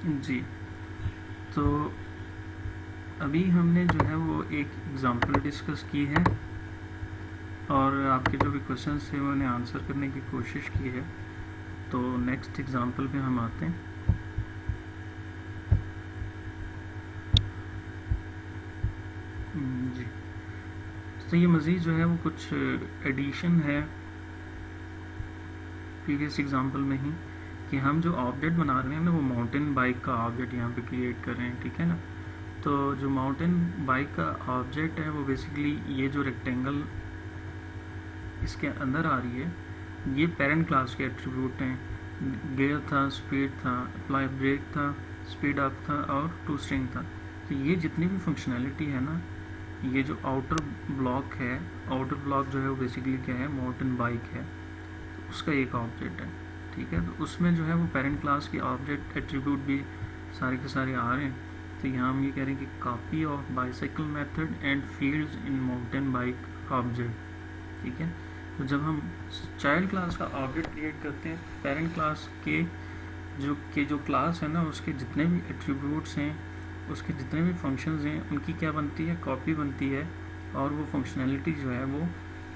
जी, तो अभी हमने जो है वो एक एग्ज़ाम्पल डिस्कस की है और आपके जो भी क्वेश्चंस थे वो उन्हें आंसर करने की कोशिश की है। तो नेक्स्ट एग्ज़ाम्पल पे हम आते हैं। जी, तो ये मज़ीद जो है वो कुछ एडिशन है प्रीवियस एग्ज़ाम्पल में ही, कि हम जो ऑब्जेक्ट बना रहे हैं ना वो माउंटेन बाइक का ऑब्जेक्ट यहाँ पे क्रिएट कर रहे हैं, ठीक है ना। तो जो माउंटेन बाइक का ऑब्जेक्ट है वो बेसिकली ये जो रेक्टेंगल इसके अंदर आ रही है, ये पेरेंट क्लास के एट्रीब्यूट हैं। गियर था, स्पीड था, अप्लाई ब्रेक था, स्पीड अप था और टू स्ट्रिंग था। तो ये जितनी भी फंक्शनैलिटी है ना, ये जो आउटर ब्लॉक है, आउटर ब्लॉक जो है वो बेसिकली क्या है, माउंटेन बाइक है, तो उसका एक ऑब्जेक्ट है, ठीक है। तो उसमें जो है वो पेरेंट क्लास के ऑब्जेक्ट एट्रीब्यूट भी सारे के सारे आ रहे हैं। तो यहाँ हम ये कह रहे हैं कि copy of bicycle method and fields in mountain bike object, ठीक है। तो जब हम चाइल्ड क्लास का ऑब्जेक्ट क्रिएट करते हैं, पेरेंट क्लास के जो क्लास है ना, उसके जितने भी एट्रीब्यूट्स हैं, उसके जितने भी फंक्शंस हैं, उनकी क्या बनती है, कॉपी बनती है, और वो फंक्शनैलिटी जो है वो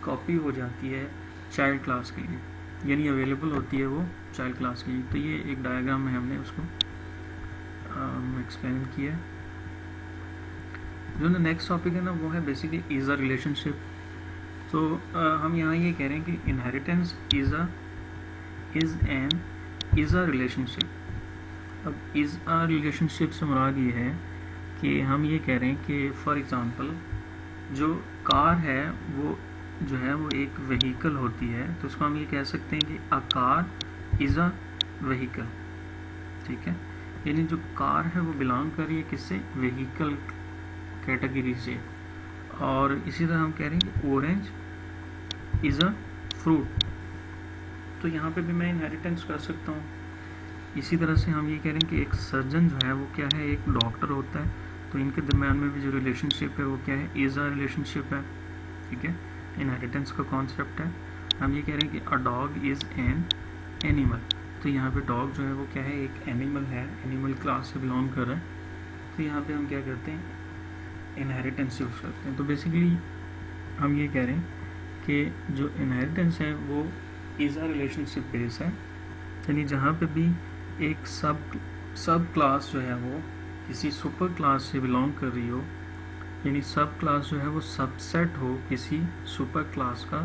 कॉपी हो जाती है चाइल्ड क्लास के लिए, यानी अवेलेबल होती है वो चाइल्ड क्लास के लिए। तो ये एक डायग्राम में हमने उसको एक्सप्लेन किया है। जो नेक्स्ट टॉपिक है ना वो है बेसिकली इज़ अ रिलेशनशिप। तो हम यहाँ ये कह रहे हैं कि इनहेरिटेंस इज़ अ रिलेशनशिप। अब इज़ अ रिलेशनशिप से मुराद ये है कि हम ये कह रहे हैं कि फॉर एग्ज़ाम्पल जो कार है वो जो है वो एक व्हीकल होती है, तो उसको हम ये कह सकते हैं कि a car is a vehicle, ठीक है। यानी जो कार है वो बिलोंग कर रही है किससे, व्हीकल कैटेगरी से। और इसी तरह हम कह रहे हैं कि ऑरेंज इज़ अ फ्रूट, तो यहाँ पे भी मैं इनहेरिटेंस कर सकता हूँ। इसी तरह से हम ये कह रहे हैं कि एक सर्जन जो है वो क्या है, एक डॉक्टर होता है, तो इनके दरम्यान में भी जो रिलेशनशिप है वो क्या है, इज़ अ रिलेशनशिप है, ठीक है। इनहेरिटेंस का कॉन्सेप्ट है। हम ये कह रहे हैं कि a dog is an animal, तो यहाँ पे डॉग जो है वो क्या है, एक एनिमल है, एनिमल क्लास से बिलोंग कर रहा है। तो यहाँ पे हम क्या करते हैं, इनहेरिटेंस यूज़ करते हैं। तो बेसिकली हम ये कह रहे हैं कि जो इनहेरिटेंस है वो इज़ अ रिलेशनशिप बेस है, यानी जहाँ पे भी एक सब क्लास जो है वो किसी सुपर क्लास से बिलोंग कर रही हो, यानी सब क्लास जो है वो सबसेट हो किसी सुपर क्लास का,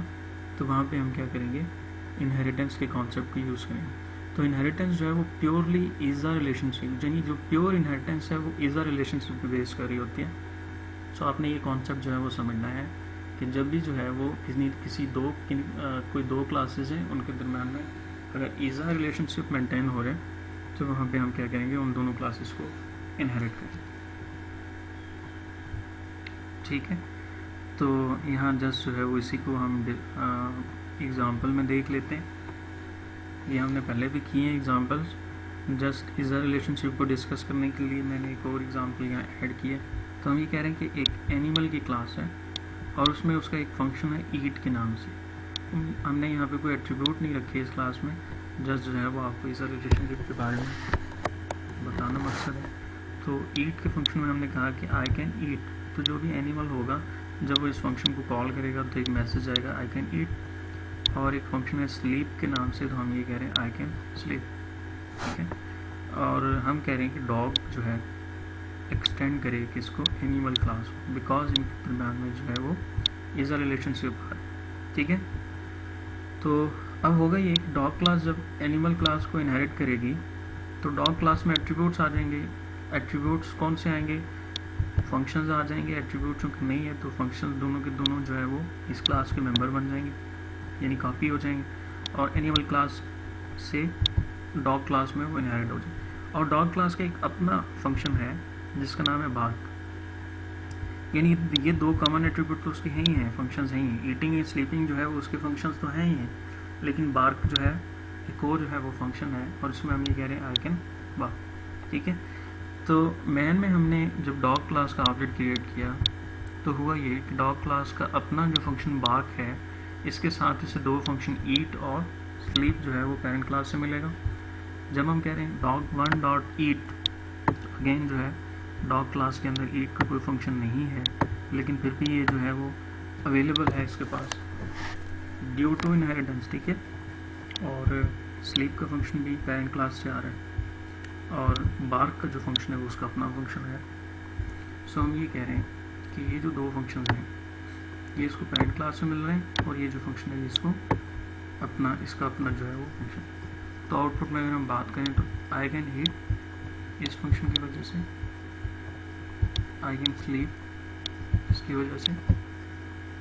तो वहाँ पे हम क्या करेंगे, इनहेरिटेंस के कॉन्सेप्ट को यूज़ करेंगे। तो इनहेरिटेंस जो है वो प्योरली इज़ अ रिलेशनशिप, यानी जो प्योर इनहेरिटेंस है वो इज़ अ रिलेशनशिप पे बेस कर रही होती है। सो आपने ये कॉन्सेप्ट जो है वो समझना है कि जब भी जो है वो कोई दो क्लासेस हैं, उनके दरम्यान में अगर इज़ अ रिलेशनशिप मेंटेन हो रहे हैं, तो वहाँ पे हम क्या करेंगे, उन दोनों क्लासेस को इनहेरिट करेंगे, ठीक है। तो यहाँ जस्ट जो है वो इसी को हम एग्ज़ाम्पल में देख लेते हैं। ये हमने पहले भी किए हैं examples, just is a relationship को डिस्कस करने के लिए मैंने एक और एग्ज़ाम्पल यहाँ ऐड किया। तो हम ये कह रहे हैं कि एक एनिमल की क्लास है और उसमें उसका एक फंक्शन है ईट के नाम से। हमने यहाँ पे कोई एट्रीब्यूट नहीं रखे इस क्लास में, जस्ट जो है वो आपको इस रिलेशनशिप के बारे में बताना मकसद है। तो ईट के फंक्शन में हमने कहा कि आई कैन ईट, तो जो भी एनिमल होगा जब वो इस फंक्शन को कॉल करेगा तो एक मैसेज आएगा आई कैन ईट। और एक फंक्शन है स्लीप के नाम से, तो हम ये कह रहे हैं आई कैन स्लीप, ठीक है। और हम कह रहे हैं कि डॉग जो है एक्सटेंड करे किसको, एनिमल क्लास, बिकॉज इनके दरम्यान में जो है वो इज़ अ रिलेशनशिप है, ठीक है। तो अब होगा ये कि डॉग क्लास जब एनिमल क्लास को इनहेरिट करेगी तो डॉग क्लास में एट्रीब्यूट्स आ जाएंगे। एट्रीब्यूट्स कौन से आएंगे, फंक्शंस आ जाएंगे। एट्रीब्यूट चूँकि नहीं है तो फंक्शंस दोनों के दोनों जो है वो इस क्लास के मेंबर बन जाएंगे, यानी कॉपी हो जाएंगे, और एनिमल क्लास से डॉग क्लास में वो इनहेरिट हो जाए। और डॉग क्लास का एक अपना फंक्शन है जिसका नाम है बार्क, यानी ये दो कॉमन एट्रीब्यूट तो उसके हैं ही हैं, फंक्शंस हैं ही। ईटिंग स्लीपिंग जो है वो उसके फंक्शंस तो हैं ही हैं, लेकिन बार्क जो है एक और जो है वो फंक्शन है, और इसमें हम ये कह रहे हैं आई कैन बार्क, ठीक है। तो मैन में हमने जब डॉग क्लास का ऑब्जेक्ट क्रिएट किया तो हुआ ये कि डॉग क्लास का अपना जो फंक्शन बार्क है, इसके साथ इसे दो फंक्शन ईट और स्लीप जो है वो पेरेंट क्लास से मिलेगा। जब हम कह रहे हैं डॉग वन डॉट ईट, अगेन जो है डॉग क्लास के अंदर ईट का कोई फंक्शन नहीं है, लेकिन फिर भी ये जो है वो अवेलेबल है इसके पास ड्यू टू इनहेरिटेंस, ठीक है। और स्लीप का फंक्शन भी पेरेंट क्लास से आ रहा है, और बार्क का जो फंक्शन है वो उसका अपना फंक्शन है। सो हम ये कह रहे हैं कि ये जो दो फंक्शन हैं ये इसको पेरेंट क्लास से मिल रहे हैं, और ये जो फंक्शन है इसको अपना, इसका अपना जो है वो फंक्शन। तो आउटपुट में अगर हम बात करें तो आई कैन ईट इस फंक्शन की वजह से, आई कैन स्लीप इसकी वजह से,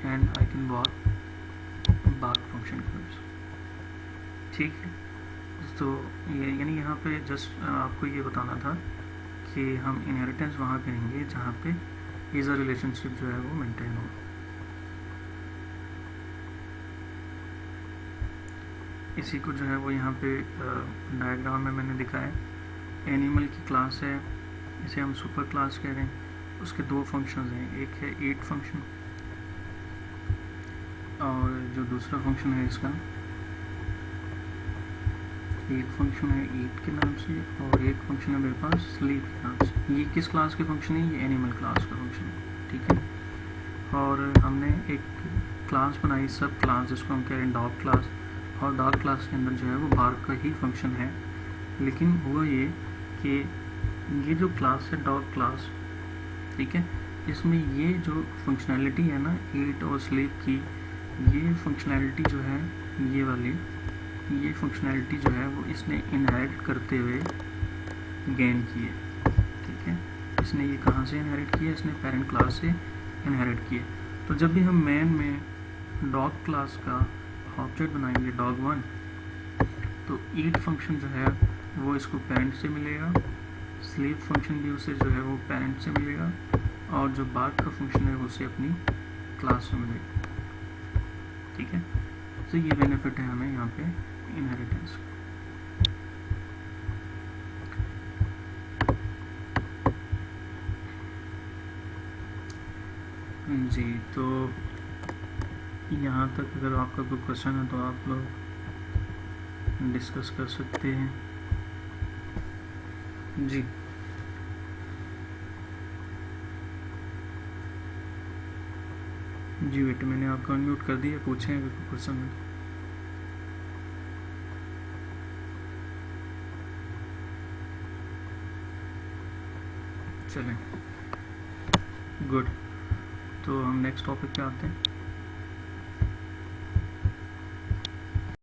and I can bark function की वजह से, ठीक है। तो ये यानी यहाँ पे जस्ट आपको ये बताना था कि हम इनहेरिटेंस वहाँ करेंगे जहाँ पे ईज़र रिलेशनशिप जो है वो मेंटेन हो। इसी को जो है वो यहाँ पे डायग्राम में मैंने दिखाया है। एनिमल की क्लास है, इसे हम सुपर क्लास कह रहे हैं। उसके दो फंक्शंस हैं, एक है ईट फंक्शन और जो दूसरा फंक्शन है इसका, एक फंक्शन है ईट के नाम से और एक फंक्शन है मेरे पास स्लीप के नाम से। ये किस क्लास के फंक्शन है? ये एनिमल क्लास का फंक्शन है, ठीक है। और हमने एक क्लास बनाई, सब क्लास, जिसको हम कह रहे हैं डॉग क्लास, और डॉग क्लास के अंदर जो है वो बार्क का ही फंक्शन है। लेकिन हुआ ये कि ये जो क्लास है डॉग क्लास, ठीक है, इसमें ये जो फंक्शनैलिटी है ना ईट और स्लीप की, ये फंक्शनैलिटी जो है ये वाली, ये फंक्शनैलिटी जो है वो इसने इनहेरिट करते हुए गेन की है, ठीक है। इसने ये कहाँ से इनहेरिट किया? इसने पेरेंट क्लास से इनहेरिट किया। तो जब भी हम मेन में डॉग क्लास का ऑब्जेक्ट बनाएंगे डॉग वन, तो ईट फंक्शन जो है वो इसको पेरेंट से मिलेगा, स्लीप फंक्शन भी उसे जो है वो पेरेंट से मिलेगा, और जो बार्क का फंक्शन है उसे अपनी क्लास से मिलेगा, ठीक है। तो ये बेनिफिट है हमें यहाँ पे इनहेरिटेंस का। जी, तो यहाँ तक अगर आपका कोई क्वेश्चन है तो आप लोग डिस्कस कर सकते हैं। जी, जी बेटे मैंने आपको अनम्यूट कर दिया, पूछें अगर कोई क्वेश्चन है। चलें, गुड। तो हम नेक्स्ट टॉपिक पे आते हैं।